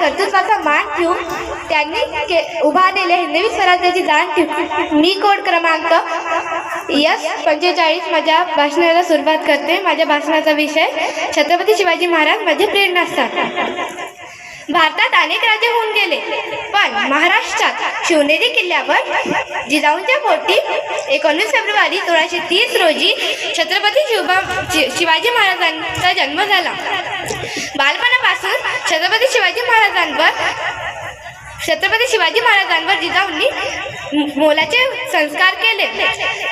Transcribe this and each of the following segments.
कर्तृत्वाचा मान ठेवून त्यांनी उभारलेल्या हिंदवी स्वराज्याची जाण ठेवून मी कोड क्रमांक S45 माझ्या भाषणाला सुरुवात करते. माझ्या भाषणाचा विषय छत्रपती शिवाजी महाराज माझे प्रेरणास्थान. भारतात अनेक राज्य होऊन गेले, पण महाराष्ट्रात शिवनेरी किल्ल्यावर जिजाऊंच्या पोटी 19 फेब्रुवारी 1630 रोजी छत्रपती शिवाजी महाराजांचा जन्म झाला. बालपणापासून छत्रपती शिवाजी महाराजांवर जिजाऊंनी मोलाचे संस्कार केले.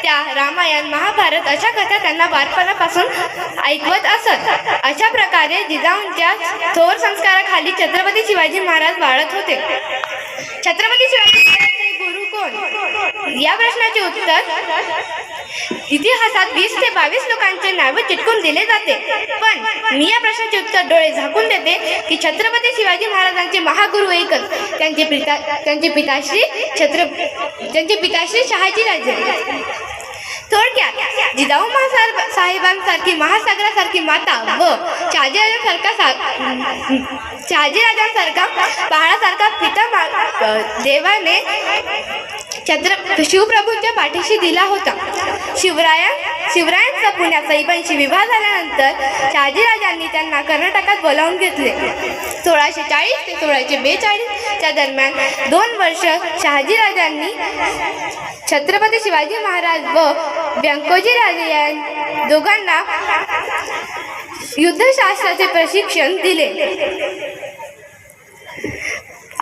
त्या रामायण, महाभारत अशा कथा त्यांना बालपणापासून ऐकवत असत. अशा प्रकारे जिजाऊंच्या थोर संस्काराखाली छत्रपती शिवाजी महाराज वाढत होते. छत्रपती शिवाजी महाराजांचे गुरु कोण या प्रश्नाचे उत्तर इतिहासात 20 ते 22 लोकांचे नावे चिटकून दिले जाते, पण मी या प्रश्नाचे उत्तर डोळे झाकून देते की छत्रपती शिवाजी महाराजांचे महागुरु एकच, त्यांचे पिताश्री शहाजीराजे. थोडक्यात जिजाऊ साहेबांसारखी महासागरासारखी माता व शहाजीराजांसारखा पहाडासारखा पिता देवाने शिवप्रभूंच्या पाठीशी दिला होता. शिवरायांचा पुण्यात साहेबांशी विवाह झाल्यानंतर शहाजीराजांनी त्यांना कर्नाटकात बोलावून घेतले. 1640 ते 1642 दरम्यान 2 वर्ष शहाजीराजांनी छत्रपती शिवाजी महाराज व व्यंकोजी राजे या दोघांना युद्धशास्त्राचे प्रशिक्षण दिले.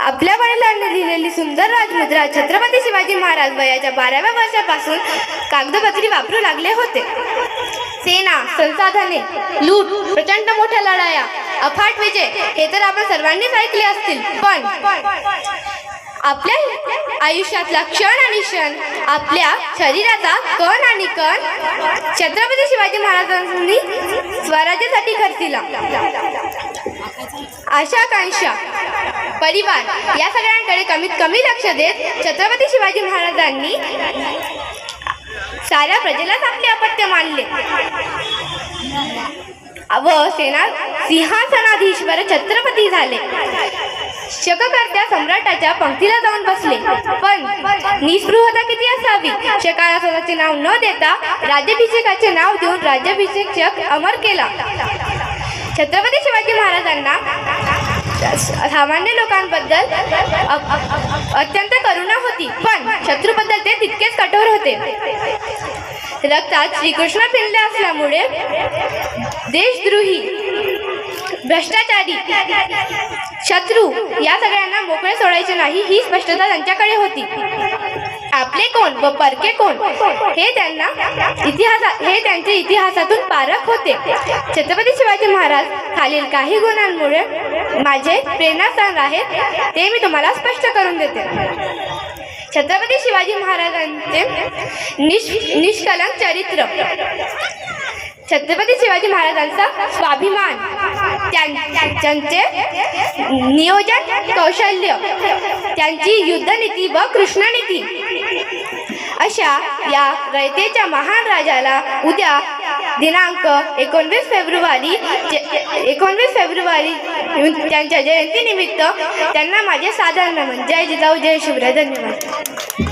आपल्या वडिलांनी लिहिलेली सुंदर राजमुद्रा छत्रपती शिवाजी महाराज वयाच्या 12व्या वर्षापासून कागदपत्री वापरू लागले होते. सेना, संसाधने, लूट, प्रचंड मोठ्या लढाया, अफाट विजय हे तर आपण सर्वांनीच ऐकले असतील, पण आपल्या आयुष्यातला क्षण आणि क्षण, आपल्या शरीराचा कण आणि कण छत्रपती शिवाजी महाराजांनी स्वराज्यासाठी खर्चिला. आशा-आकांक्षा, परिवार या सगळ्यांकडे कमीत कमी लक्ष देत छत्रपती शिवाजी महाराजांनी साऱ्या प्रजेलाच आपले अपत्य मानले व सिंहासनाधीश्वर छत्रपती झाले. शककर्त्या सम्राटाच्या पंक्तीला जाऊन बसले, पण निस्पृहता किती असावी. शकाला स्वतःचे नाव न देता राज्याभिषेकाचे नाव देऊन राज्याभिषेक अमर केला. छत्रपती शिवाजी महाराजांना सामान्य लोकांबद्दल अत्यंत करुणा होती, पण शत्रूबद्दल ते तितकेच कठोर होते. रक्तात श्रीकृष्ण फिरले असल्यामुळे देशद्रोही, भ्रष्टाचारी, शत्रू या सगळ्यांना मोकळे सोडायचे नाही ही स्पष्टता त्यांच्याकडे होती. आपले कोण व परके कोण हे त्यांचे इतिहासातून पारख होते. छत्रपती शिवाजी महाराज खालील काही गुणांमुळे माझे प्रेरणास्थान आहेत, ते मी तुम्हाला स्पष्ट करून देते. छत्रपती शिवाजी महाराजांचे निष्कलंक चरित्र, छत्रपती शिवाजी महाराजांचा स्वाभिमान, त्यांचे नियोजन कौशल्य, त्यांची युद्धनीती व कृष्णनीती, अशा या रयतेच्या महान राजाला उद्या दिनांक 19 फेब्रुवारी त्यांच्या जयंतीनिमित्त त्यांना माझे सादर नमन. जय जिजाऊ, जय शिवराय. धन्यवाद.